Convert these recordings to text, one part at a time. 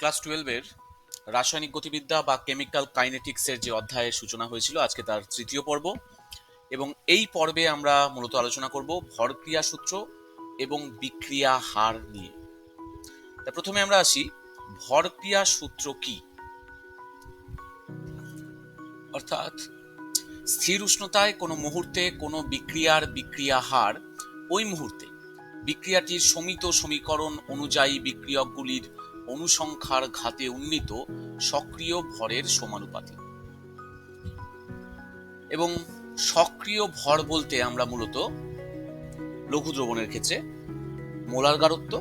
Class 12 এর রাসায়নিক গতিবিদ্যা বা কেমিক্যাল কাইনেটিক্সের যে অধ্যায়ের সূচনা হয়েছিল আজকে তার তৃতীয় পর্ব। এবং এই পর্বে আমরা মূলত আলোচনা করব ভরক্রিয়া সূত্র এবং বিক্রিয়া হার নিয়ে। তা প্রথমে আমরা আসি, ভরক্রিয়া সূত্র কি? অর্থাৎ স্থির উষ্ণতায় কোনো মুহূর্তে কোনো বিক্রিয়ার বিক্রিয়া হার ওই মুহূর্তে বিক্রিয়াটির সমিত সমীকরণ অনুযায়ী বিক্রিয়কগুলির অনুসংখ্যার ঘাতে উন্নীত সক্রিয় ভরের সমানুপাতিক। এবং সক্রিয় ভর বলতে আমরা মূলত লঘু দ্রবণের ক্ষেত্রে মোলার গারত্ব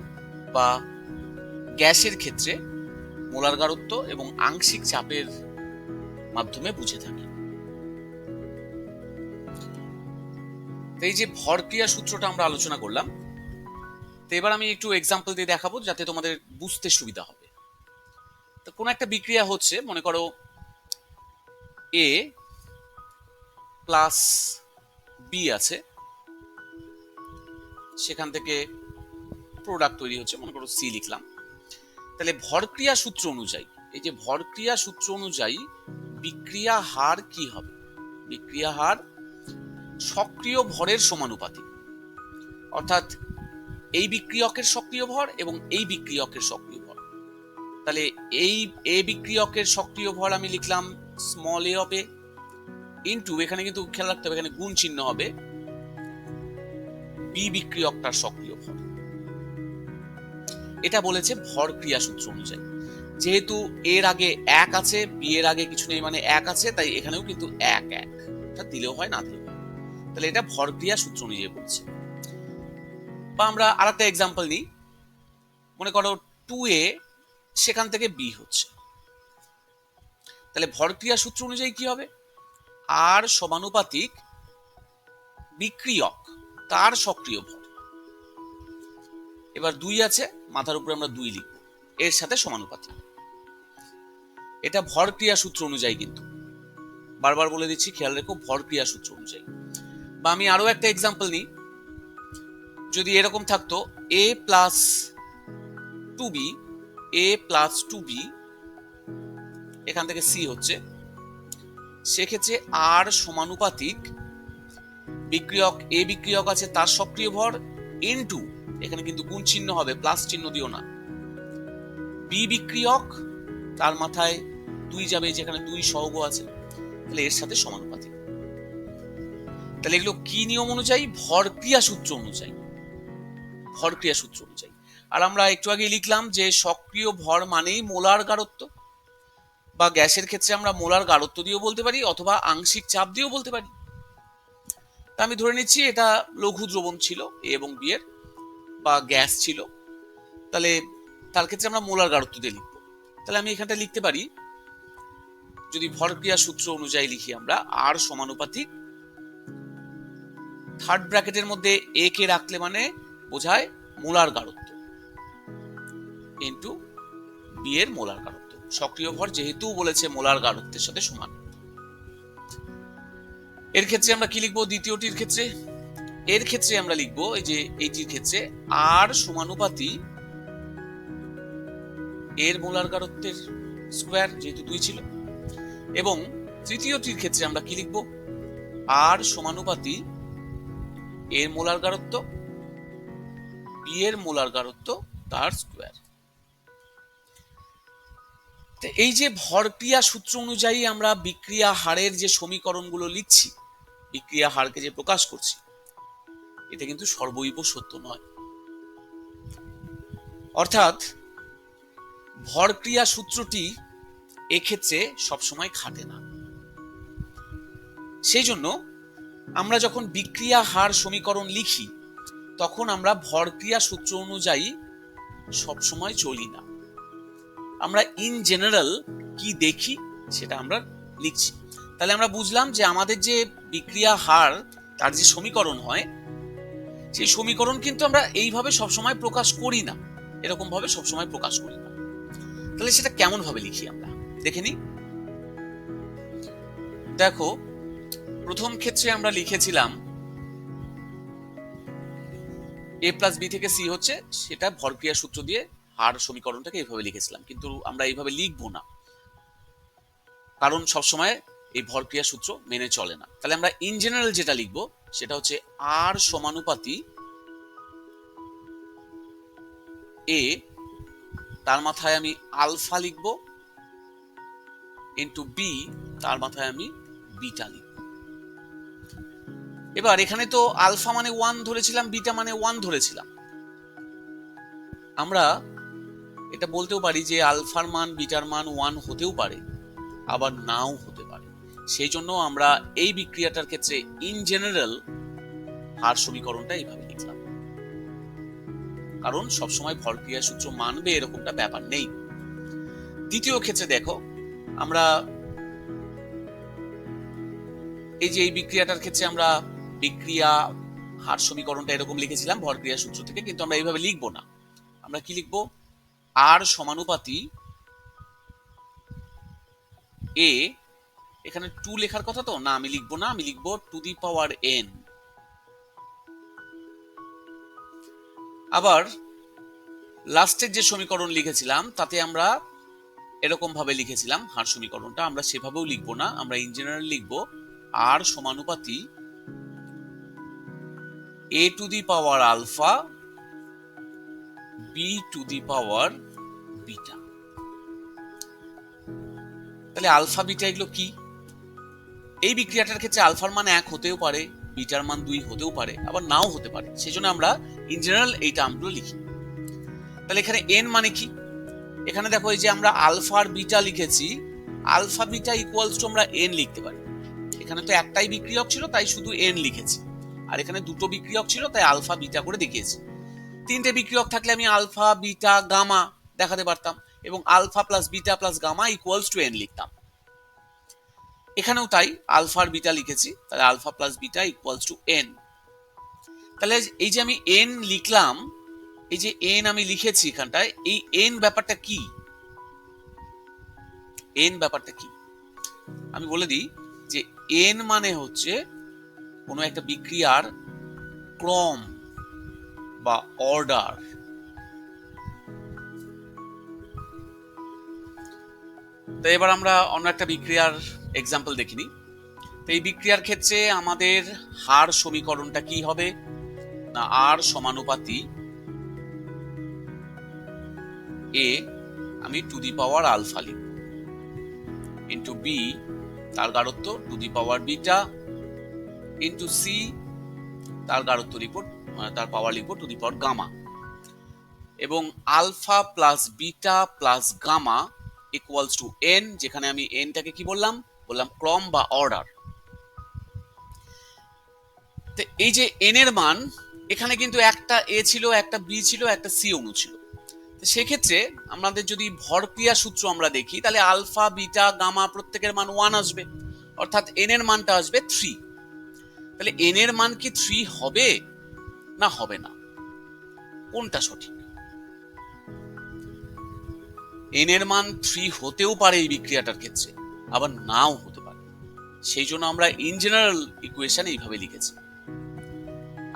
বা গ্যাসের ক্ষেত্রে মোলার গারত্ব এবং আংশিক চাপের মাধ্যমে বুঝে থাকি। এই যে ভরক্রিয়া সূত্রটা আমরা আলোচনা করলাম, তো এবার আমি একটু এক্সাম্পল দিয়ে দেখাবো যাতে তোমাদের বুঝতে সুবিধা হবে। তো কোন একটা বিক্রিয়া হচ্ছে, মনে করো এ প্লাস বি আছে, সেখান থেকে প্রোডাক্ট তৈরি হচ্ছে, মনে করো সি লিখলাম। তাহলে ভরক্রিয়া সূত্র অনুযায়ী, এই যে ভরক্রিয়া সূত্র অনুযায়ী বিক্রিয়া হার কি হবে? বিক্রিয়া হার সক্রিয় ভরের সমানুপাতিক। অর্থাৎ এই বিক্রিয়কের সক্রিয় ভর এবং এই বিক্রিয়কের সক্রিয় ভর। তাহলে এই এ বিক্রিয়কের সক্রিয় ভর আমি লিখলাম small A of A into, এখানে কিন্তু খেয়াল রাখতে হবে এখানে গুণ চিহ্ন হবে, বি বিক্রিয়কটার সক্রিয় ভর। এটা বলেছে ভরক্রিয়া সূত্র অনুযায়ী। যেহেতু এর আগে এক আছে, বি এর আগে কিছু নেই, মানে এক আছে, তাই এখানেও কিন্তু এক এক, এটা দিলেও হয় না দিলেও হয়। তাহলে এটা ভরক্রিয়া সূত্র অনুযায়ী বলছে। বা আমরা আরেকটা এক্সাম্পল নিই, মনে করো 2a সেখান থেকে বি হচ্ছে। তাহলে ভরক্রিয়া সূত্র অনুযায়ী কি হবে? আর সমানুপাতিক বিক্রিয়ক তার সক্রিয় ভর। এবার 2 আছে, মাথার উপরে আমরা 2 লিখব, এর সাথে সমানুপাতিক। এটা ভরক্রিয়া সূত্র অনুযায়ী, কিন্তু বারবার বলে দিচ্ছি, খেয়াল রেখো, ভরক্রিয়া সূত্র অনুযায়ী। বা আমি আরো একটা এক্সাম্পল নিই, যদি এরকম থাকতো a plus 2b, a plus 2b, এখান থেকে c হচ্ছে, সেক্ষেত্রে আর সমানুপাতিক বিক্রিয়ক এ বিক্রিয়ক আছে তার সক্রিয় ভর ইনটু, এখানে কিন্তু গুণ চিহ্ন হবে, প্লাস চিহ্ন দিও না, বি বিক্রিয়ক, তার মাথায় 2 যাবে, যেখানে 2 সহগ আছে, তাহলে এর সাথে সমানুপাতিক। তাহলে এগুলো কি নিয়ম অনুযায়ী? ভরক্রিয়া সূত্র অনুযায়ী। ভরক্রিয়া সূত্র অনুযায়ী। আর আমরা একটু আগে লিখলাম যে সক্রিয় ভর মানেই মোলার গারত্ব, বা গ্যাসের ক্ষেত্রে আমরা মোলার গারত্ব দিয়েও বলতে পারি অথবা আংশিক চাপ দিয়েও বলতে পারি। তা আমি ধরে নিচ্ছি এটা লঘু দ্রবণ ছিল এ এবং বি এর, বা গ্যাস ছিল, তাহলে তার ক্ষেত্রে আমরা মোলার গারত্ব দিয়ে লিখবো। তাহলে আমি এখানটা লিখতে পারি, যদি ভরক্রিয়া সূত্র অনুযায়ী লিখি আমরা, আর সমানুপাতিক, থার্ড ব্র্যাকেটের মধ্যে এ কে রাখলে মানে বোঝায় মোলার গারত্ব ইনটু বি এর মোলার গারত্ব। সক্রিয় ভর যেহেতু বলেছে মোলার গারত্বের সাথে সমান। এর ক্ষেত্রে আমরা কি লিখবো? দ্বিতীয়টির ক্ষেত্রে, এর ক্ষেত্রে আমরা লিখবো, এই যে এইটির ক্ষেত্রে আর সমানুপাতি এর মোলার গারত্বের স্কোয়ার, যেহেতু 2 ছিল। এবং তৃতীয়টির ক্ষেত্রে আমরা কি লিখবো? আর সমানুপাতি এর মোলার গারত্ব বি এর মোলার গারত্ব তার স্কোয়ার। এই যে ভরক্রিয়া সূত্র অনুযায়ী আমরা বিক্রিয়া হারের যে সমীকরণগুলো লিখছি, বিক্রিয়া হারকে যে প্রকাশ করছি, এটা কিন্তু সর্বৈব সত্য নয়। অর্থাৎ ভরক্রিয়া সূত্রটি এক্ষেত্রে সবসময় খাটে না। সেই জন্য আমরা যখন বিক্রিয়া হার সমীকরণ লিখি, তখন আমরা ভরক্রিয়া সূত্র অনুযায়ী সবসময় চলি না। আমরা ইন জেনারেল কি দেখি সেটা আমরা লিখছি। তাহলে আমরা বুঝলাম যে আমাদের যে বিক্রিয়া হার তার যে সমীকরণ হয়, সেই সমীকরণ কিন্তু আমরা এইভাবে সবসময় প্রকাশ করি না, এরকম ভাবে সবসময় প্রকাশ করি না। তাহলে সেটা কেমন ভাবে লিখি আমরা দেখে নিই। দেখো, প্রথম ক্ষেত্রে আমরা লিখেছিলাম এ প্লাস বি থেকে সি হচ্ছে, সেটা ভরক্রিয়া সূত্র দিয়ে হার সমীকরণটাকে এইভাবে লিখেছিলাম, কিন্তু আমরা এইভাবে লিখবো না, কারণ সবসময় এই ভরক্রিয়া সূত্র মেনে চলে না। তাহলে আমরা ইন জেনারেল যেটা লিখবো সেটা হচ্ছে আর সমানুপাতি এ, তার মাথায় আমি আলফা লিখবো, ইন্টু বি, তার মাথায় আমি বিটা লিখব। এবার এখানে তো আলফা মানে 1 ধরেছিলাম, বিটা মানে 1 ধরেছিলাম। আমরা এটা বলতেও পারি যে আলফার মান বিটার মান 1 হতেও পারে, আবার নাও হতে পারে। সেই জন্য আমরা এই বিক্রিয়াটার ক্ষেত্রে ইন জেনারেল হার সমীকরণটা এইভাবে লিখলাম, কারণ সবসময় ভরক্রিয়া সূত্র মানবে এরকমটা ব্যাপার নেই। দ্বিতীয় ক্ষেত্রে দেখো, আমরা এই যে এই বিক্রিয়াটার ক্ষেত্রে আমরা বিক্রিয়া হার সমীকরণটা এরকম লিখেছিলাম ভরক্রিয়া সূত্র থেকে, কিন্তু আমরা এইভাবে লিখবো না। আমরা কি লিখবো? আর সমানুপাতি এ, এখানে 2 লেখার কথা তো না, আমি লিখবো না, আমি লিখবো টু দি পাওয়ার n। আবার লাস্টের যে সমীকরণ লিখেছিলাম তাতে আমরা এরকম ভাবে লিখেছিলাম হার সমীকরণটা, আমরা সেভাবেও লিখবো না, আমরা ইন জেনারেল লিখবো আর সমানুপাতি a to the power alpha b to the power beta. তাহলে আলফা বিটা এগুলো কি? এই বিক্রিয়াটার ক্ষেত্রে আলফার মান 1 হতেও পারে, বিটার মান 2 হতেও পারে, আবার নাও হতে পারে। সেজন্য আমরা ইন জেনারেল এই টার্মগুলো লিখি। তাহলে এখানে n মানে কি? এখানে দেখো এই যে আমরা আলফা আর বিটা লিখেছি, আলফা বিটা ইকুয়ালস টু আমরা n লিখতে পারি। এখানে তো একটাই বিক্রিয়ক ছিল তাই শুধু n লিখেছি, আর এখানে দুটো বিক্রিয়ক ছিল তাই আলফা বিটা করে দেখিয়েছি। তিনটে বিক্রিয়ক থাকলে আমি আলফা বিটা গামা দেখাতে পারতাম, এবং alpha plus beta plus gamma equals to n লিখতাম। এখানেও তাই, আলফা আর বিটা লিখেছি, তাহলে alpha plus beta equals to n। তাহলে এই যে আমি n লিখলাম, এই যে n আমি লিখেছি এখানটায়, এই n ব্যাপারটা কি? n ব্যাপারটা কি আমি বলে দিই, যে n মানে হচ্ছে কোনো একটা বিক্রিয়ার ক্রম বা অর্ডার। তো এবার আমরা অন্য একটা বিক্রিয়ার এক্সাম্পল দেখিনি। তো এই বিক্রিয়ার ক্ষেত্রে আমাদের হার সমীকরণটা কি হবে না, আর সমানুপাতি এ আমি টু দি পাওয়ার আলফা লিখব, ইন্টু বি তার গাঢ়ত্ব to the power beta, into C তার গাঢ়ত্ব লিখব, তার পাওয়ার লিখব টু দি পাওয়ার গামা, এবং alpha plus beta plus gamma equals to n, যেখানে আমি nটাকে কি বললাম ক্রম বা অর্ডার। তো এই যে n এর মান, এখানে কিন্তু একটা a ছিল, একটা b ছিল, একটা c অণু ছিল। তো সেক্ষেত্রে আমাদের যদি ভরক্রিয়া সূত্র আমরা দেখি, তাহলে আলফা বিটা গামা প্রত্যেকের মান 1 আসবে, অর্থাৎ n এর মানটা আসবে 3। তাহলে n এর মান কি 3 হবে না হবে না? কোনটা সঠিক? n এর মান 3 হতেও পারে এই বিক্রিয়াটার ক্ষেত্রে, আবার নাও হতে পারে। সেই জন্য আমরা ইন জেনারেল ইকুয়েশন এইভাবে লিখেছি।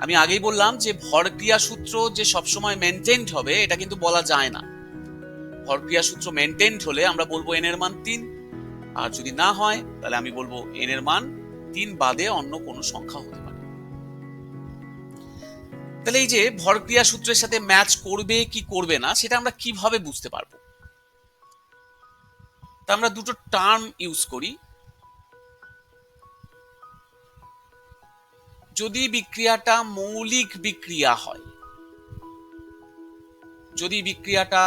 আমি আগেই বললাম যে ভরক্রিয়া সূত্র যে সবসময় মেনটেন্ড হবে এটা কিন্তু বলা যায় না। ভরক্রিয়া সূত্র মেনটেন্ড হলে আমরা বলবো n এর মান 3, আর যদি না হয় তাহলে আমি বলবো n এর মান 3 বাদে অন্য কোনো সংখ্যা হতে পারে। তাহলে এই যে ভরক্রিয়া সূত্রের সাথে ম্যাচ করবে কি করবে না সেটা আমরা কিভাবে বুঝতে পারবো? তা আমরা দুটো টার্ম ইউজ করি। যদি বিক্রিয়াটা মৌলিক বিক্রিয়া হয়, যদি বিক্রিয়াটা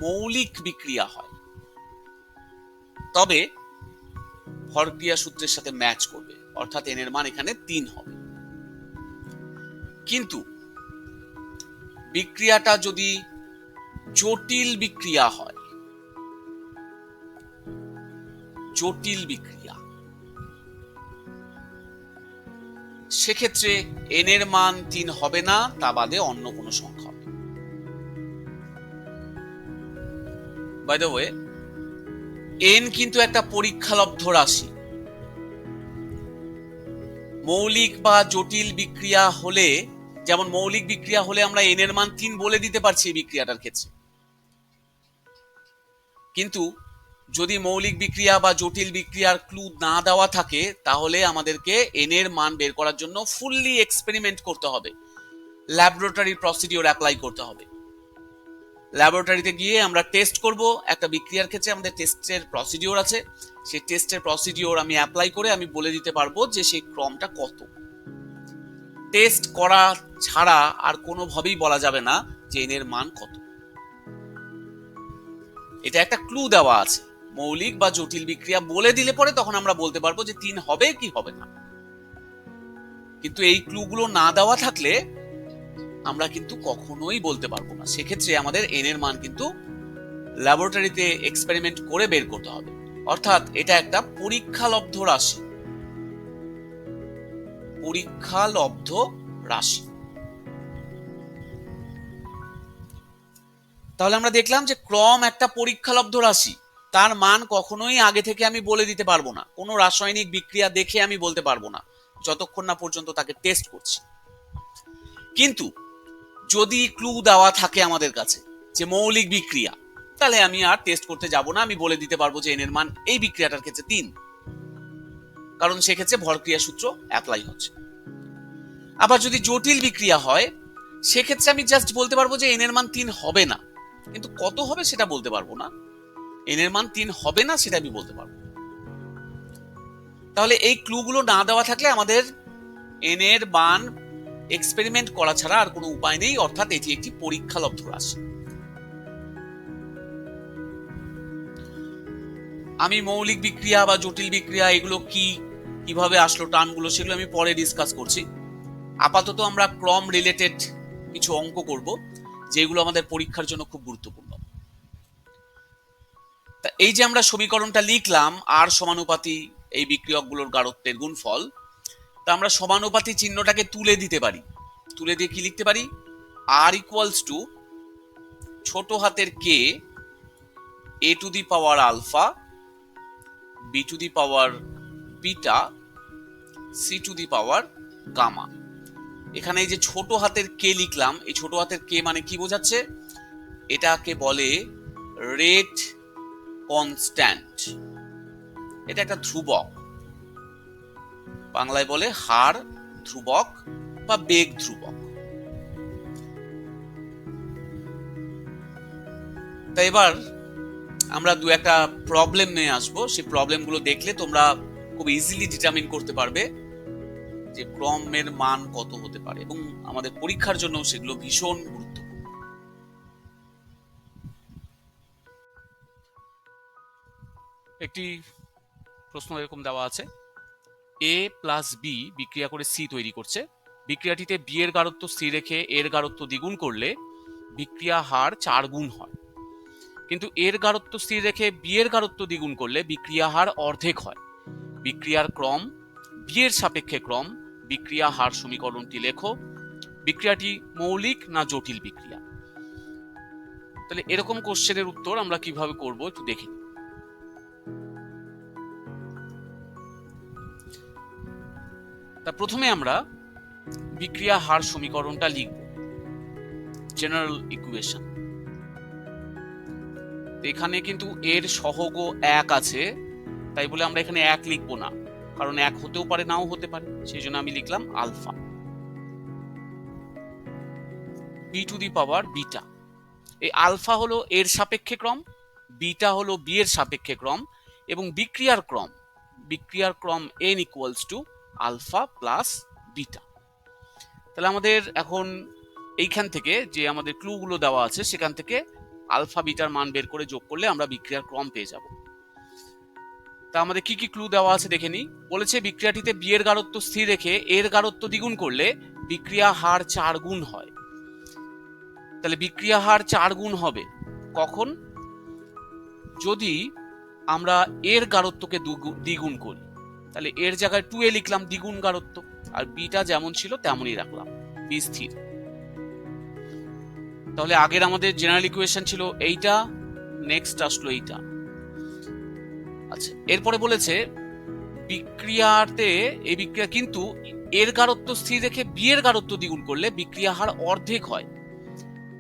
মৌলিক বিক্রিয়া হয়, তবে ভরক্রিয়া সূত্রের সাথে ম্যাচ করবে, অর্থাৎ n এর মান এখানে 3 হবে। কিন্তু বিক্রিয়াটা যদি জটিল বিক্রিয়া হয়, জটিল বিক্রিয়া, সেক্ষেত্রে n এর মান 3 হবে না, তা বাদে অন্য কোনো সংখ্যা হবে। বাই দ্য ওয়ে, n কিন্তু একটা পরীক্ষালব্ধ রাশি। মৌলিক বা জটিল বিক্রিয়া হলে, যেমন মৌলিক বিক্রিয়া হলে আমরা n এর মান 3 বলে দিতে পারছি এই বিক্রিয়াটার ক্ষেত্রে, কিন্তু যদি মৌলিক বিক্রিয়া বা জটিল বিক্রিয়ার ক্লু না দেওয়া থাকে, তাহলে আমাদেরকে এন এর মান বের করার জন্য ফুললি এক্সপেরিমেন্ট করতে হবে, ল্যাবরেটরি প্রসিডিওর অ্যাপ্লাই করতে হবে। ল্যাবরেটরিতে গিয়ে আমরা টেস্ট করব। একটা বিক্রিয়ার ক্ষেত্রে আমাদের টেস্টের প্রসিডিওর আছে, সেই টেস্টের প্রসিডিওর আমি অ্যাপ্লাই করে আমি বলে দিতে পারবো যে সেই ক্রমটা কত। টেস্ট করা ছাড়া আর কোনোভাবেই বলা যাবে না যে এন এর মান কত। এটা একটা ক্লু দেওয়া আছে, মৌলিক বা জটিল বিক্রিয়া বলে দিলে পরে তখন আমরা বলতে পারবো যে 3 হবে কি হবে না। কিন্তু এই ক্লুগুলো না দেওয়া থাকলে আমরা কিন্তু কখনোই বলতে পারবো না। সেক্ষেত্রে আমাদের এন এর মান কিন্তু ল্যাবরেটরিতে এক্সপেরিমেন্ট করে বের করতে হবে। অর্থাৎ এটা একটা পরীক্ষালব্ধ রাশি, পরীক্ষালব্ধ রাশি। তাহলে আমরা দেখলাম যে ক্রম একটা পরীক্ষালব্ধ রাশি, তার মান কখনোই আগে থেকে আমি বলে দিতে পারবো না, কোনো রাসায়নিক বিক্রিয়া দেখে আমি বলতে পারবো না যতক্ষণ না পর্যন্ত তাকে টেস্ট করছি। কিন্তু যদি ক্লু দেওয়া থাকে আমাদের কাছে যে মৌলিক বিক্রিয়া, তাহলে আমি আর টেস্ট করতে যাব না, আমি বলে দিতে পারবো যে এন এর মান এই বিক্রিয়াটার ক্ষেত্রে 3, কারণ সেক্ষেত্রে ভরক্রিয়া সূত্র অ্যাপ্লাই হচ্ছে। আবার যদি জটিল বিক্রিয়া হয়, সেক্ষেত্রে আমি জাস্ট বলতে পারবো যে এন এর মান 3 হবে না, কিন্তু কত হবে সেটা বলতে পারবো না। এন এর মান 3 হবে না সেটা আমি বলতে পারবো। তাহলে এই ক্লুগুলো না দেওয়া থাকলে আমাদের এন এর মান এক্সপেরিমেন্ট করা ছাড়া আর কোনো উপায় নেই, অর্থাৎ এটি একটি পরীক্ষালব্ধ রাশি। আমি মৌলিক বিক্রিয়া বা জটিল বিক্রিয়া এগুলো কিভাবে আসলো টার্মগুলো, সেগুলো আমি পরে ডিসকাস করছি। আপাতত আমরা ক্রম রিলেটেড কিছু অঙ্ক করব, যেগুলো আমাদের পরীক্ষার জন্য খুব গুরুত্বপূর্ণ। তা এই যে আমরা সমীকরণটা লিখলাম আর সমানুপাতি এই বিক্রিয়কগুলোর গাঢ়ত্বের গুণফল, তা আমরা সমানুপাতি চিহ্নটাকে তুলে দিতে পারি। তুলে দিয়ে কি লিখতে পারি? আর ইকুয়ালস টু ছোট হাতের K A to the power alpha, B to the power beta, C to the power gamma. এখানে এই যে ছোট হাতের কে লিখলাম, এই ছোট হাতের কে মানে কি বোঝাচ্ছে? এটাকে বলে রেট কনস্ট্যান্ট। এটা একটা ধ্রুবক, বাংলায় বলে হার ধ্রুবক বা বেগ ধ্রুবক। তাই এবার আমরা দু একটা প্রবলেম নিয়ে আসবো, সেই প্রবলেমগুলো দেখলে তোমরা খুব ইজিলি ডিটারমিন করতে পারবে যে ক্রমের মান কত হতে পারে, এবং আমাদের পরীক্ষার জন্য সেগুলো ভীষণ গুরুত্বপূর্ণ। একটি প্রশ্ন এরকম দেওয়া আছে, এ প্লাস বি বিক্রিয়া করে সি তৈরি করছে। বিক্রিয়াটিতে বি এর গাঢ়ত্ব স্থির রেখে এর গাঢ়ত্ব দ্বিগুণ করলে বিক্রিয়া হার 4 গুণ হয়, কিন্তু এর গাঢ়ত্ব স্থির রেখে বি এর গাঢ়ত্ব দ্বিগুণ করলে বিক্রিয়া হার অর্ধেক হয়। বিক্রিয়ার ক্রম, বি এর সাপেক্ষে ক্রম, বিক্রিয়া হার সমীকরণটি লেখো। বিক্রিয়াটি মৌলিক না জটিল বিক্রিয়া? তাহলে এরকম কোশ্চেনের উত্তর আমরা কিভাবে করব একটু দেখি। তা প্রথমে আমরা বিক্রিয়া হার সমীকরণটা লিখব, জেনারেল ইকুয়েশন। এখানে কিন্তু এর সহগ 1 আছে, তাই বলে আমরা এখানে 1 লিখবো না, কারণ 1 হতেও পারে নাও হতে পারে, সেই জন্য আমি লিখলাম alpha, B to the power beta. এই আলফা হলো এর সাপেক্ষে ক্রম, বিটা হলো বি এর সাপেক্ষে ক্রম, এবং বিক্রিয়ার ক্রম n equals to alpha plus beta. তাহলে আমাদের এখন এইখান থেকে যে আমাদের ক্লুগুলো দেওয়া আছে সেখান থেকে আলফা বিটার মান বের করে যোগ করলে আমরা বিক্রিয়ার ক্রম পেয়ে যাব। তা আমাদের কি কি ক্লু দেওয়া আছে দেখে নিই। বলেছে বিক্রিয়াটিতে বি এর গাঢ়ত্ব স্থির রেখে এর গাঢ়ত্ব দ্বিগুণ করলে বিক্রিয়া হার 4 গুণ হয়। তাহলে বিক্রিয়া হার 4 গুণ হবে কখন? যদি আমরা এর গাঢ়ত্বকে দ্বিগুণ করি। তাহলে এর জায়গায় 2a লিখলাম, দ্বিগুণ গাঢ়ত্ব, আর বিটা যেমন ছিল তেমনই রাখলাম, বি স্থির। তাহলে আগের আমাদের জেনারেল ইকুয়েশন ছিল এইটা, নেক্সট আসলো এইটা। আচ্ছা, এরপরে বলেছে বিক্রিয়াতে এই বিক্রিয়া কিন্তু এর গাঢ়ত্ব স্থির রেখে বি এর গাঢ়ত্ব দ্বিগুণ করলে বিক্রিয়া হার অর্ধেক হয়।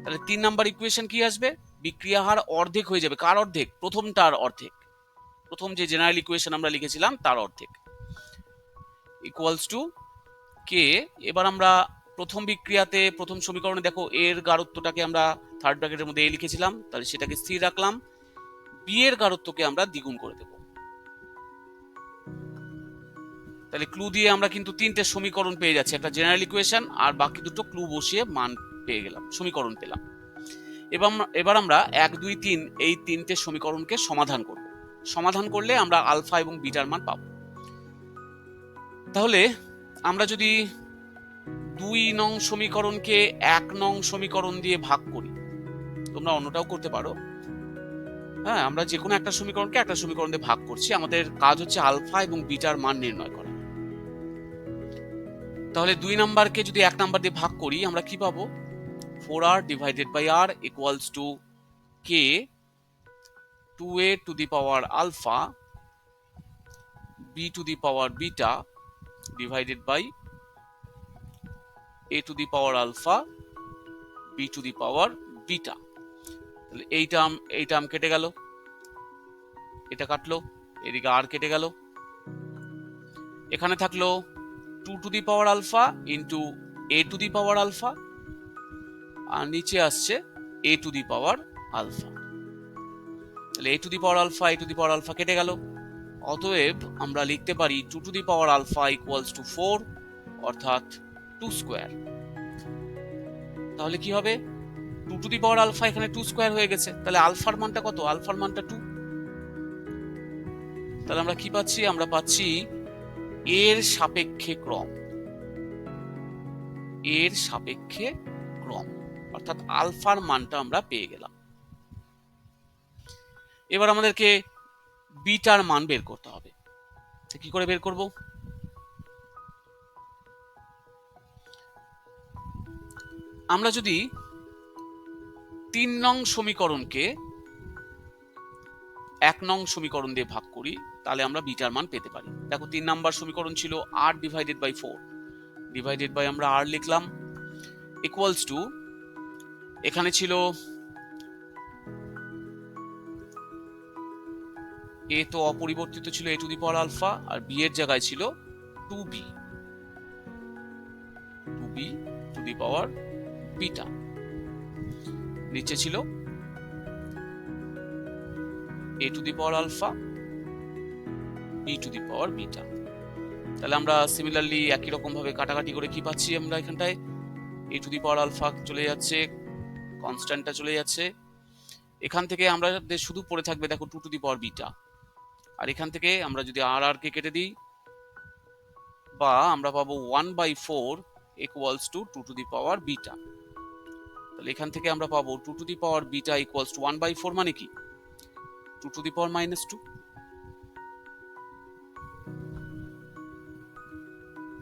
তাহলে 3 নাম্বার ইকুয়েশন কি আসবে? বিক্রিয়া হার অর্ধেক হয়ে যাবে। কার অর্ধেক? প্রথমটার অর্ধেক। প্রথম যে জেনারেল ইকুয়েশন আমরা লিখেছিলাম তার অর্ধেক, ইকুয়ালস টু কে। এবার আমরা প্রথম বিক্রিয়াতে প্রথম সমীকরণে দেখো এর গাঢ়ত্বটাকে আমরা থার্ড ব্র্যাকেটের মধ্যে এ লিখেছিলাম, তাহলে সেটাকে স্থির রাখলাম। বি এর গাঢ়ত্বকে আমরা দ্বিগুণ করে দেব। তাহলে ক্লু দিয়ে আমরা কিন্তু তিনটে সমীকরণ পেয়ে যাচ্ছি, একটা জেনারেল ইকুয়েশন আর বাকি দুটো ক্লু বসিয়ে মান পেয়ে গেলাম, সমীকরণ পেলাম। এবার আমরা 1, 2, 3 এই তিনটে সমীকরণকে সমাধান করব। সমাধান করলে আমরা আলফা এবং বিটার মান পাবো। তাহলে আমরা যদি 2 নং সমীকরণকে 1 নং সমীকরণ দিয়ে ভাগ করি, তোমরা অন্যটাও করতে পারো, হ্যাঁ, আমরা যে কোনো একটা সমীকরণকে একটা সমীকরণ দিয়ে ভাগ করছি, আমাদের কাজ হচ্ছে আলফা এবং বিটার মান নির্ণয় করা। তাহলে 2 নাম্বারকে যদি 1 নাম্বার দিয়ে ভাগ করি আমরা কি পাবো? 4r divided by r equals to k 2a to the power alpha b to the power beta divided by a to the power alpha b to the power beta। তাহলে এই টার্ম কেটে গেল, এটা কাটলো, এদিকে আর কেটে গেল, এখানে থাকলো 2 to the power alpha into a to the power alpha, আর নিচে আসছে a to the power alpha। তাহলে a to the power alpha, a to the power alpha কেটে গেল। অতএব আমরা লিখতে পারি 2 to the power alpha equals to 4, অর্থাৎ 2 স্কয়ার। তাহলে কি হবে? 2 to the power alpha এখানে 2 স্কয়ার হয়ে গেছে, তাহলে আলফার মানটা কত? আলফার মানটা 2। তাহলে আমরা কি পাচ্ছি? আমরা পাচ্ছি এর সাপেক্ষে ক্রম, এর সাপেক্ষে ক্রম, অর্থাৎ আলফার মানটা আমরা পেয়ে গেলাম। এবার আমাদেরকে বিটার মান বের করতে হবে। কি করে বের করব? আমরা যদি 3 নং সমীকরণকে 1 নং সমীকরণ দিয়ে ভাগ করি তাহলে আমরা বিটার মান পেতে পারি। দেখো 3 নাম্বার সমীকরণ ছিল r divided by 4, divided by আমরা r লিখলাম, ইকুয়ালস টু এখানে ছিল a তো অপরিবর্তিত ছিল a to the power alpha, আর b এর জায়গায় ছিল 2b two the power beta, নিচে ছিল a to the power alpha b to the power beta. তাহলে আমরা সিমিলারলি একই রকম ভাবে কাটাকাটি করে কি পাচ্ছি? আমরা এখানটায় a to the power alpha চলে যাচ্ছে, কনস্ট্যান্টটা চলে যাচ্ছে, এখান থেকে আমাদের শুধু পড়ে থাকবে দেখো 2 টু দি পাওয়ার বিটা, আর এখান থেকে আমরা যদি আর কে কেটে দিই বা আমরা পাবো 1/4 equals to 2 to the power beta. তাহলে এখান থেকে আমরা পাবো 2 to the power beta equals two 1/4 মানে কি? 2 টু দি পাওয়ার -2।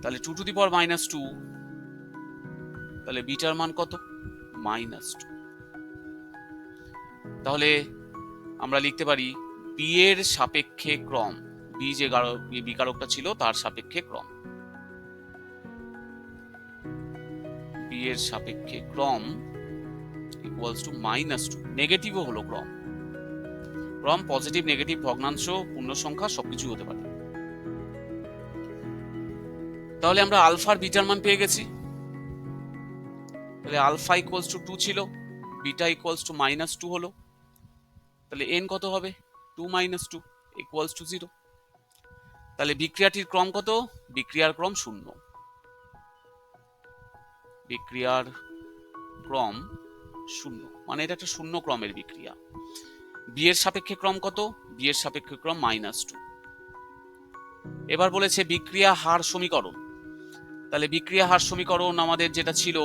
তাহলে 2 টু দি পাওয়ার -2, তাহলে বিটার মান কত? -2। তাহলে আমরা লিখতে পারি বি এর সাপেক্ষে ক্রম, বি যে বিকারকটা ছিল তার সাপেক্ষে ক্রম, বি এর সাপেক্ষে ক্রম ইকুয়ালস টু -2। নেগেটিভও হলো ক্রম, ক্রম পজিটিভ নেগেটিভ ভগ্নাংশ পূর্ণ সংখ্যা সবকিছু হতে পারে। তাহলে আমরা আলফার বিটার মান পেয়ে গেছি। তাহলে আলফা ইকুয়ালস টু 2 ছিল, বিটা ইকুয়ালস টু -2 হলো, তাহলে n কত হবে? 2 - 2 ইকুয়ালস টু 0। তাহলে বিক্রিয়াটির ক্রম কত? বিক্রিয়ার ক্রম 0, বিক্রিয়ার ক্রম 0, মানে এটা একটা শূন্য ক্রমের বিক্রিয়া। বি এর সাপেক্ষে ক্রম কত? বি এর সাপেক্ষে ক্রম -2। এবার বলেছে বিক্রিয়া হার সমীকরণ। তাহলে বিক্রিয়া হার সমীকরণ আমাদের যেটা ছিল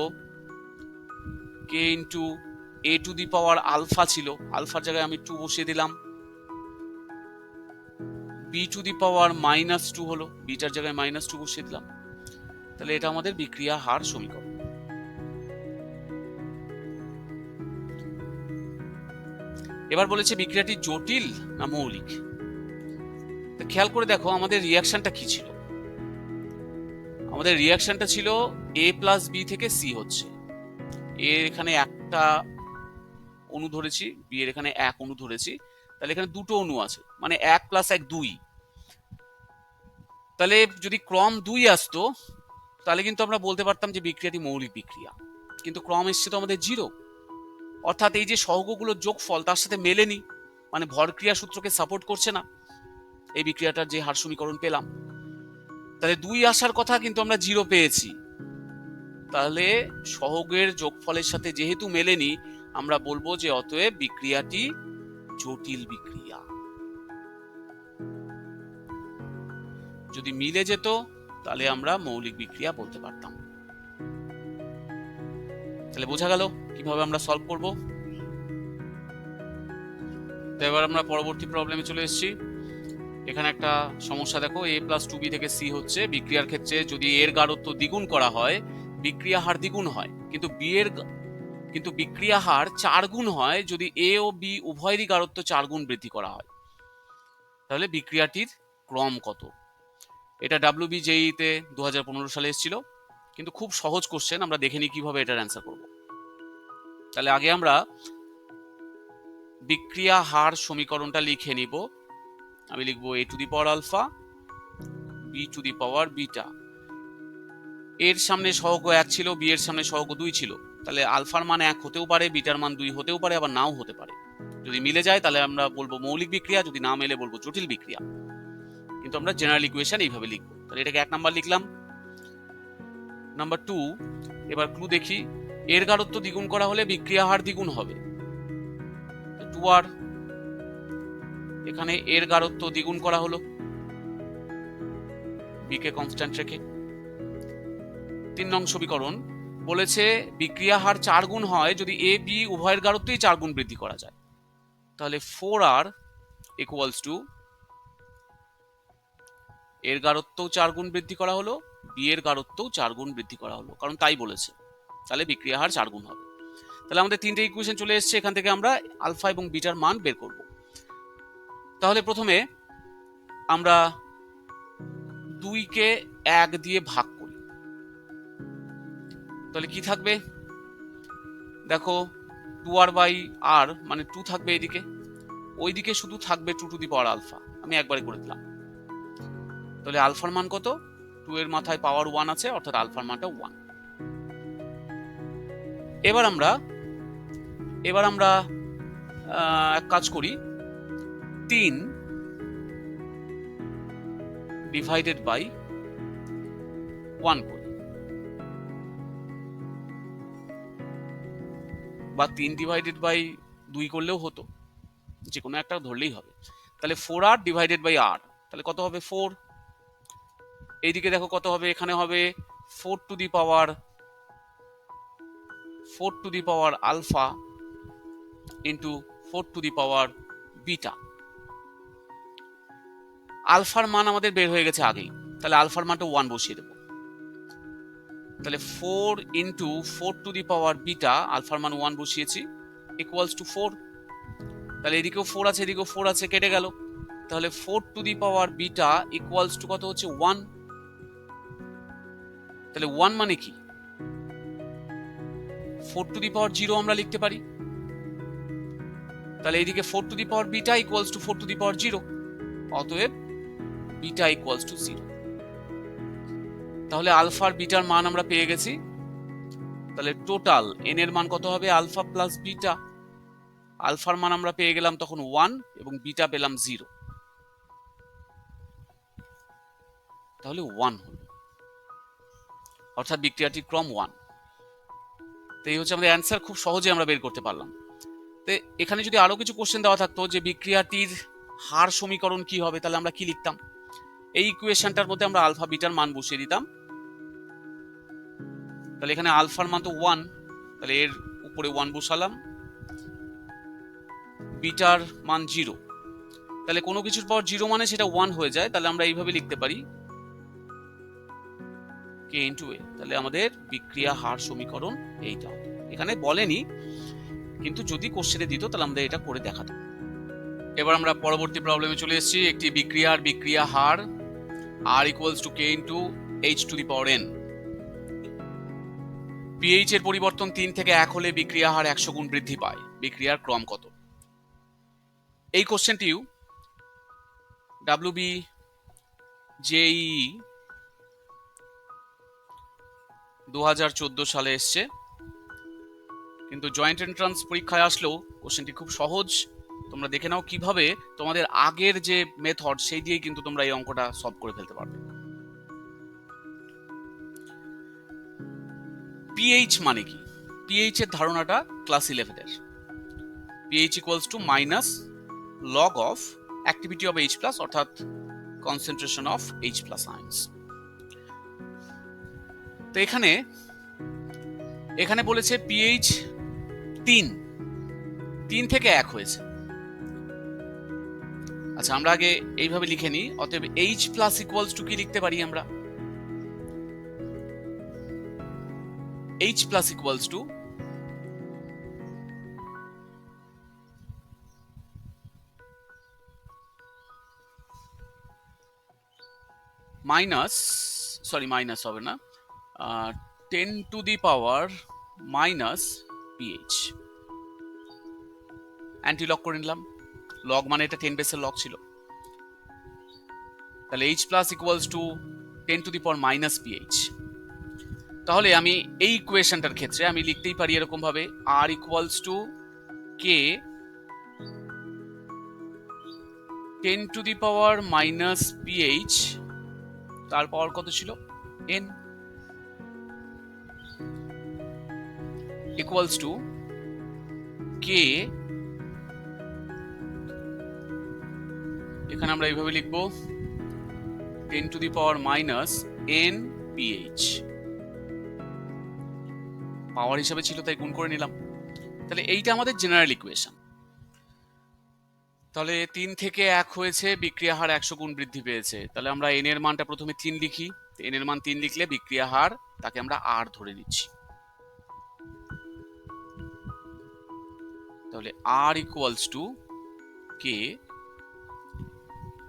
k into a to the power alpha ছিল, আলফার জায়গায় আমি 2 বসিয়ে দিলাম, b টু দি পাওয়ার -2 হলো, বিটার জায়গায় -2 বসিয়ে দিলাম। তাহলে এটা আমাদের বিক্রিয়া হার সমীকরণ। এবার বলেছে বিক্রিয়াটি জটিল না মৌলিক। খেয়াল করে দেখো আমাদের রিয়াকশনটা কি ছিল। আমাদের রিয়াকশনটা ছিল a প্লাস বি থেকে সি হচ্ছে, এর এখানে একটা অণু ধরেছি, বি এর এখানে 1 অণু ধরেছি, তাহলে এখানে দুটো অণু আছে, মানে 1 + 1 2। তাহলে যদি ক্রম 2 আসতো তাহলে কিন্তু আমরা বলতে পারতাম যে বিক্রিয়াটি মৌলিক বিক্রিয়া, কিন্তু ক্রম এসছে তো আমাদের 0, অর্থাৎ এই যে সহগগুলোর যোগফল তার সাথে মেলেনি, মানে ভরক্রিয়া সূত্রকে সাপোর্ট করছে না এই বিক্রিয়াটার যে হার সমীকরণ পেলাম। তাহলে 2 আসার কথা, কিন্তু আমরা 0 পেয়েছি। তাহলে সহগের যোগফলের সাথে যেহেতু মেলেনি, আমরা বলবো যে অতএব বিক্রিয়াটি জটিল বিক্রিয়া। যদি মিলে যেত তাহলে আমরা মৌলিক বিক্রিয়া বলতে পারতাম। তাহলে বোঝা গেল কিভাবে আমরা সলভ করব। তো এবার আমরা পরবর্তী প্রবলেমে চলে এসেছি। এখানে একটা সমস্যা দেখো, a + 2b থেকে c হচ্ছে বিক্রিয়ার ক্ষেত্রে যদি এর গাঢ়ত্ব দ্বিগুণ করা হয় বিক্রিয়া হার দ্বিগুণ হয়, কিন্তু বিক্রিয়া হার 4 গুণ হয় যদি a ও b উভয়েরই গাঢ়ত্ব 4 গুণ বৃদ্ধি করা হয়। তাহলে বিক্রিয়াটির ক্রম কত? এটা WBJEE তে 2015 সালে এসেছিল, কিন্তু খুব সহজ কোশ্চেন, আমরা দেখে নিই কিভাবে এটার অ্যান্সার করব। তাহলে আগে আমরা বিক্রিয়া হার সমীকরণটা লিখে নিব। আমি লিখবো a to the power alpha b to the power beta. এর সামনে সহগ 1 ছিল, b এর সামনে সহগ 2 ছিল, তাহলে আলফার মান 1 হতেও পারে, বিটার মান 2 হতেও পারে, আবার নাও হতে পারে। যদি মিলে যায় তাহলে আমরা বলবো মৌলিক বিক্রিয়া, যদি না মেলে বলবো জটিল বিক্রিয়া, কিন্তু আমরা জেনারেল ইকুয়েশন এইভাবে লিখবো। তাহলে এটাকে 1 নাম্বার লিখলাম। নাম্বার 2, এবার ক্লু দেখি, এর গাঢ়ত্ব দ্বিগুণ করা হলে বিক্রিয়া হার দ্বিগুণ হবে। 2r, এখানে এর গাঢ়ত্ব দ্বিগুণ করা হলো বি কে কনস্ট্যান্ট রেখে। 3 নং সমীকরণ বলেছে বিক্রিয়া হার 4 গুণ হয় যদি এ বি উভয়ের গাঢ়ত্বই 4 গুণ বৃদ্ধি করা যায়। তাহলে 4r = এর গাঢ়ত্বও 4 গুণ বৃদ্ধি করা হলো, বি এর গাঢ়ত্বও 4 গুণ বৃদ্ধি করা হলো, কারণ তাই বলেছে। তাহলে বিক্রিয়া হার 4 গুণ হবে। তাহলে আমাদের 3টে ইকুয়েশন চলে এসেছে, এখান থেকে আমরা আলফা এবং বিটার মান বের করব। তাহলে প্রথমে আমরা 2 কে 1 দিয়ে ভাগ করি। তাহলে কি থাকবে দেখো, 2r/r মানে 2 থাকবে এদিকে, ওইদিকে শুধু থাকবে 2 টু দি পাওয়ার আলফা। আমি একবারে করে দিলাম। তাহলে আলফার মান কত? 2 এর মাথায় পাওয়ার 1 আছে, অর্থাৎ আলফার মানটা 1। এবার আমরা এক কাজ করি, 3 ডিভাইডেড বাই 1 করি, বা 3 ডিভাইডেড বাই 2 করলেও হতো, যে কোনো একটা ধরলেই হবে। তাহলে 4r ডিভাইডেড বাই r, তাহলে কত হবে 4। এইদিকে দেখো কত হবে, এখানে হবে 4 to the power alpha into 4 to the power beta. আলফার মান আমাদের বের হয়ে গেছে আগেই, তাহলে আলফার মানটা 1 বসিয়ে দেবো। তাহলে 4 into 4 to the power beta, আলফার মান 1 বসিয়েছি, ইকুয়ালস টু 4। তাহলে এদিকেও 4 আছে, এদিকেও 4 আছে, কেটে গেল। তাহলে 4 to the power beta equals two কত হচ্ছে 1। তাহলে 1 মানে কি, 4 টু দি পাওয়ার 0 আমরা লিখতে পারি। তাহলে এইদিকে 4 to the power beta equals to 4 to the power 0, অতএব বিটা ইকুয়ালস টু 0। তাহলে আলফার বিটার মান আমরা পেয়ে গেছি। তাহলে টোটাল এন এর মান কত হবে, আলফা প্লাস বিটা। আলফার মান আমরা পেয়ে গেলাম তখন 1 এবং বিটা পেলাম 0, তাহলে 1 হলো, অর্থাৎ বিক্রিয়াটির ক্রম 1। তো এই হচ্ছে আমাদের অ্যান্সার, খুব সহজে আমরা বের করতে পারলাম। তো এখানে যদি আরো কিছু কোশ্চেন দেওয়া থাকতো যে বিক্রিয়াটির হার সমীকরণ কি হবে, তাহলে আমরা কি লিখতাম? এই ইকুয়েশনটার মধ্যে আমরা আলফা বিটার মান বসিয়ে দিতাম। তাহলে এখানে আলফার মান তো 1, তাহলে এর উপরে 1 বসালাম, বিটার মান 0। তাহলে কোনো কিছুর পর 0 মানে সেটা 1 হয়ে যায়, তাহলে আমরা এইভাবে লিখতে পারি k ইন্টু a। তাহলে আমাদের বিক্রিয়া হার সমীকরণ এইটা। এখানে বলেনি, কিন্তু যদি কোশ্চেনে দিত তাহলে আমরা এটা করে দেখাতাম। এবার আমরা পরবর্তী প্রবলেমে চলে এসেছি। একটি বিক্রিয়া হার r equals to k into h two the power n। PH এর পরিবর্তন 3 থেকে 1 হলে বিক্রিয়া হার 100 গুণ বৃদ্ধি পায়, বিক্রিয়ার ক্রম কত? এই কোশ্চেনটিও ডাব্লিউবি জেইই 2014 সালে এসছে, কিন্তু জয়েন্ট এন্ট্রান্স পরীক্ষায় আসলেও কোশ্চেনটি খুব সহজ। তোমরা দেখে নাও কিভাবে তোমাদের আগের যে মেথড সেই দিয়ে কিন্তু তোমরা এই অঙ্কটা সলভ করে ফেলতে পারবে। পিএইচ মানে কি? পিএইচ এর ধারণাটা ক্লাস 11 এর। PH equals to minus log of activity of H plus, অর্থাৎ concentration of H plus ions. তো এখানে বলেছে পিএইচ 3 থেকে 1 হয়েছে। আচ্ছা, আমরা আগে এইভাবে লিখে নিই। অতএব H প্লাস ইকুয়ালস টু কি লিখতে পারি আমরা? H plus equals to minus হবে না, 10 two the power minus pH. Anti log করে নিলাম, লগ মানে এটা 10 বেসের লগ ছিল। তাহলে H plus equals to 10 two the power minus pH. তাহলে আমি এই ইকুয়েশনটার ক্ষেত্রে আমি লিখতেই পারি এরকম ভাবে, R equals to K 10 two the power minus pH, তার পাওয়ার কত ছিল? N ইকুয়ালস টু K, এখানে আমরা এইভাবে লিখবো 10 two the power minus N PH। পাওয়ার হিসাবে ছিল তাই গুণ করে নিলাম। তাহলে এইটা আমাদের জেনারেল ইকুয়েশন। তাহলে 3 থেকে 1 হয়েছে, বিক্রিয়া হার 100 গুণ বৃদ্ধি পেয়েছে। তাহলে আমরা n এর মানটা প্রথমে 3 লিখি। n এর মান 3 লিখলে বিক্রিয়া হার তাকে আমরা r ধরে নিচ্ছি। তাহলে r equals to k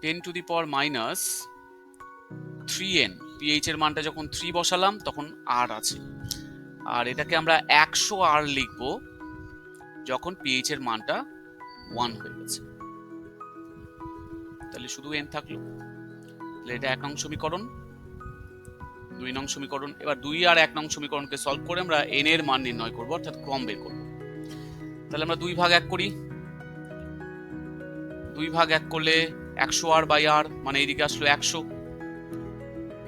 10 two the power minus 3n। pH এর মানটা যখন 3 বসালাম তখন r আছে, আর এটাকে আমরা 100 r লিখবো যখন pH এর মানটা 1 হয়ে গেছে। তাহলে শুধু n থাকলো। তাহলে এটা 1 নং সমীকরণ, 2 নং সমীকরণ। এবার 2 আর 1 নং সমীকরণকে সলভ করে আমরা n এর মান নির্ণয় করব, অর্থাৎ ক্রম বের করব। তাহলে আমরা 2 ভাগ 1 করি। 2 ভাগ 1 করলে 100 r বাই r, মানে এইদিকে আসলো 100।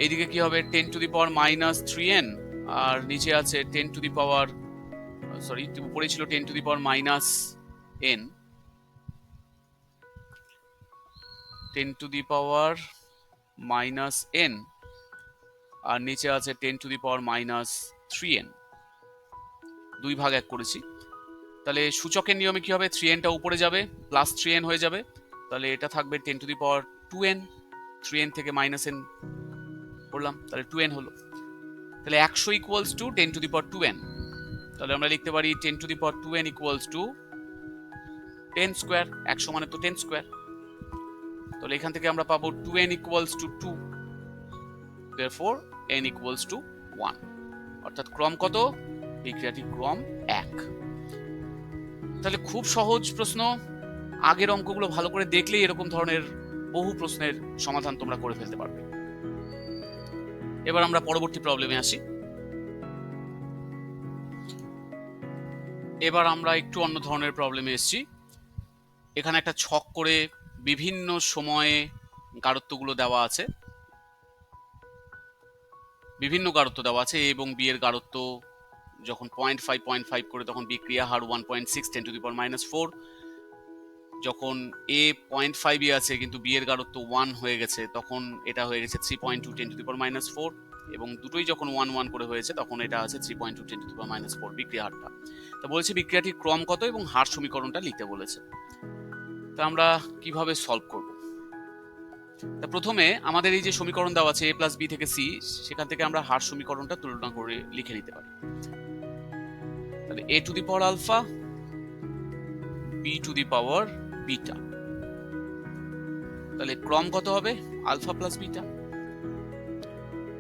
এইদিকে কি হবে? 10 two the power minus 3n, আর নিচে আছে 10 টু দি পাওয়ার, সরি উপরে ছিল 10 two the power minus n, 10 two the power minus n, আর নিচে আছে 10 two the power minus 3n। 2 ভাগ 1 করেছি। তাহলে সূচকের নিয়মে কি হবে? 3n টা উপরে যাবে, প্লাস 3n হয়ে যাবে। তাহলে এটা থাকবে 10 two the power 2n, 3n থেকে মাইনাস n করলাম, তাহলে 2n হলো। তাহলে 100 equals to 10 two the power 2n। তাহলে আমরা লিখতে পারি 10 two the power 2n equals to 10 square. 100 মানে তো 10 স্কয়ার। তাহলে এখান থেকে আমরা পাবো 2n equals to 2, therefore n equals to 1। অর্থাৎ ক্রম কত? বিক্রিয়াটির ক্রম 1। তাহলে খুব সহজ প্রশ্ন। আগের অঙ্কগুলো ভালো করে দেখলেই এরকম ধরনের বহু প্রশ্নের সমাধান তোমরা করে ফেলতে পারবে। এবার আমরা পরবর্তী প্রবলেমে আসি। এবার আমরা একটু অন্য ধরনের প্রবলেমে এসেছি। এখানে একটা ছক করে বিভিন্ন সময়ে গাঢ়ত্বগুলো দেওয়া আছে, বিভিন্ন গাঢ়ত্ব দেওয়া আছে। A এবং B এর গাঢ়ত্ব যখন 0.5 করে তখন বিক্রিয়া হার 1.6 10 টু দি পাওয়ার মাইনাস 4। যখন A 0.5 আছে কিন্তু B এর গাঢ়ত্ব 1 হয়ে গেছে তখন এটা হয়ে গেছে 3.2 10 টু দি পাওয়ার মাইনাস 4, এবং দুটোই যখন 1 করে হয়েছে তখন এটা আছে 3.2 10 টু দি পাওয়ার মাইনাস 4 বিক্রিয়া হারটা। তা বলেছে বিক্রিয়াটির ক্রম কত এবং হার সমীকরণটা লিখতে বলেছে। তা আমরা কিভাবে সলভ করব? তা প্রথমে আমাদের এই যে সমীকরণ দেওয়া আছে a প্লাস b থেকে c, সেখান থেকে আমরা হার সমীকরণটা তুলনা করে লিখে নিতে পারি। তাহলে a to the power alpha, b to the power beta. তাহলে ক্রম কত হবে? Alpha plus beta.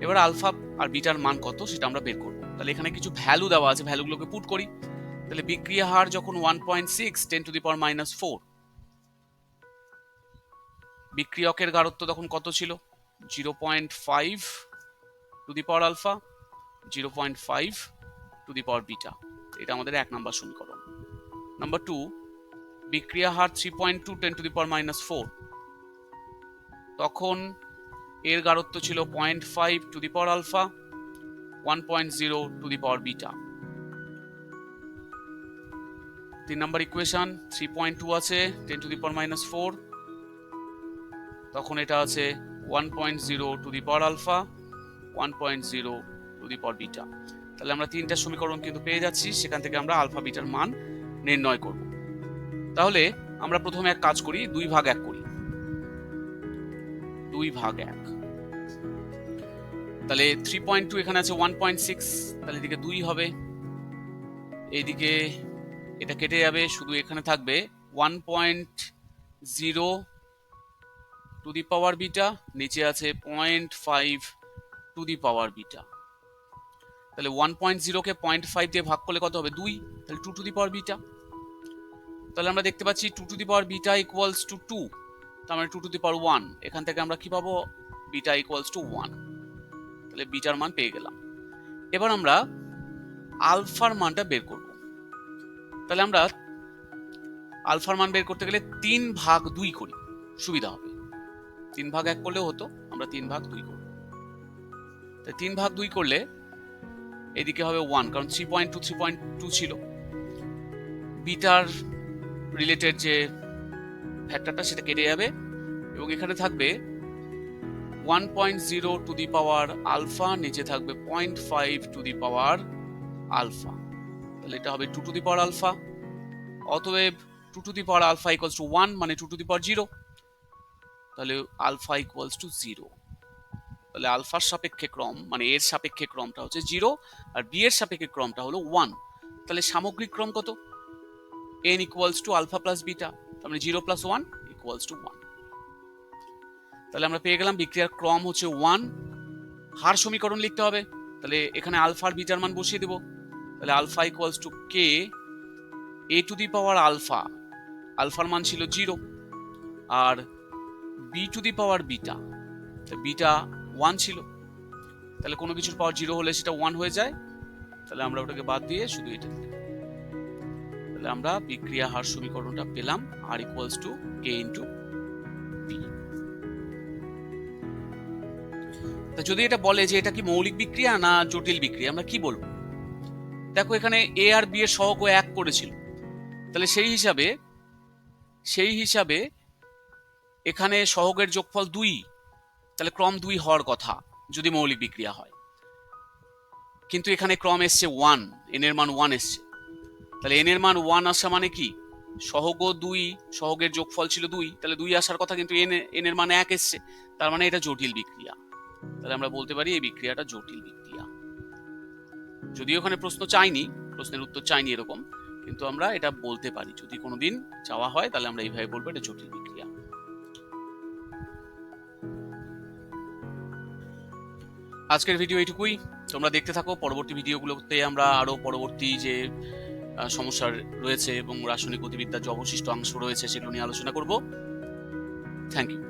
এবার আলফা আর বিটার মান কত সেটা আমরা বের করব। তাহলে এখানে কিছু ভ্যালু দেওয়া আছে, ভ্যালুগুলোকে পুট করি। তাহলে বিক্রিয়া হার যখন 1.6 10⁻⁻⁴, বিক্রিয়কের গারত্ব তখন কত ছিল? 0.5 to the power alpha, 0.5 to the power beta. এটা আমাদের 1 নম্বর সমীকরণ। নাম্বার 2, বিক্রিয়া হার 3.2 10⁻⁻⁴, তখন এর গারত্ব ছিল 0.5 to the power alpha, 1.0 to the power beta. 3 number equation, 3.2 আছে 10⁻⁴, তখন এটা আছে 1.0 to the power alpha, 1.0 to the power beta. তাহলে আমরা 3টা সমীকরণ কিন্তু পেয়ে যাচ্ছি, সেখান থেকে আমরা আলফা বিটার মান নির্ণয় করব। তাহলে আমরা প্রথমে এক কাজ করি, 2/1 করি। 2/1, তাহলে 3.2 এখানে আছে 1.6, তাহলে এদিকে 2 হবে, এইদিকে এটা কেটে যাবে, শুধু এখানে থাকবে 1.0 টু দি পাওয়ার বিটা, নিচে আছে 0.5 টু দি পাওয়ার বিটা। তাহলে 1.0 কে 0.5 দিয়ে ভাগ করলে কত হবে? 2, তাহলে 2 টু দি পাওয়ার বিটা। তাহলে আমরা দেখতে পাচ্ছি 2 to the power beta equals two 2, তার মানে 2 টু দি পাওয়ার 1। এখান থেকে আমরা কি পাবো? Beta equals to 1। তাহলে বিটার মান পেয়ে গেলাম। এবার আমরা আলফার মানটা বের করব। তাহলে আমরা আলফার মান বের করতে গেলে 3/2 করি, সুবিধা হবে। 3/1 করলেও হতো, আমরা 3/2 করব। তাই 3/2 করলে এদিকে হবে 1, কারণ 3.2 ছিল। বিটার রিলেটেড যে ফ্যাক্টরটা সেটা কেটে যাবে, এবং এখানে থাকবে 1.0 টু দি পাওয়ার আলফা, নিচে থাকবে 0.5 টু দি পাওয়ার আলফা। তাহলে এটা হবে 2 টু দি পাওয়ার আলফা। অতএব 2 to the power alpha equals to 1, মানে 2 টু দি পাওয়ার 0। তাহলে আলফা ইকুয়ালস টু 0। তাহলে আলফার সাপেক্ষে ক্রম, মানে এর সাপেক্ষে ক্রমটা হচ্ছে 0, আর বি এর সাপেক্ষে ক্রমটা হলো 1। তাহলে সামগ্রিক ক্রম কত? n equals to alpha plus beta, তার মানে 0 প্লাস 1 ইকুয়ালস টু 1। তাহলে আমরা পেয়ে গেলাম বিক্রিয়ার ক্রম হচ্ছে 1। হার সমীকরণ লিখতে হবে, তাহলে এখানে আলফা আর বিটার মান বসিয়ে দেব। তাহলে alpha equals to K A to the power alpha, আলফার মান ছিল 0, আর B to the power beta, beta 1 ছিল। তাহলে কোনো কিছুর পাওয়ার 0 হলে সেটা 1 হয়ে যায়, তাহলে আমরা ওটাকে বাদ দিয়ে শুধু এটা দিই। তাহলে আমরা বিক্রিয়া হার সমীকরণটা পেলাম, R equals to K into B. তা যদি এটা বলে যে এটা কি মৌলিক বিক্রিয়া না জটিল বিক্রিয়া, আমরা কি বলবো? দেখো এখানে এ আর বি এর সহগ 1 করেছিল, তাহলে সেই হিসাবে এখানে সহগের যোগফল 2, তাহলে ক্রম 2 হওয়ার কথা যদি মৌলিক বিক্রিয়া হয়। কিন্তু এখানে ক্রম এসছে 1, এন এর মান 1 এসছে। তাহলে এন এর মান 1 আসা মানে কি? সহগ 2, সহগের যোগফল ছিল 2, তাহলে 2 আসার কথা, কিন্তু এন এর মান 1 এসছে, তার মানে এটা জটিল বিক্রিয়া। তাহলে আমরা বলতে পারি এই বিক্রিয়াটা জটিল বিক্রিয়া। যদিও ওখানে প্রশ্নের উত্তর চাইনি এরকম, কিন্তু আমরা এটা বলতে পারি, যদি কোনোদিন চাওয়া হয় তাহলে আমরা এইভাবে বলবো এটা জটিল বিক্রিয়া। আজকের ভিডিও এইটুকুই, তোমরা দেখতে থাকো। পরবর্তী ভিডিওগুলোতে আমরা আরো পরবর্তী যে সমস্যা রয়েছে এবং রাসায়নিক গতিবিদ্যার যে অবশিষ্ট অংশ রয়েছে সেগুলো নিয়ে আলোচনা করব। Thank you.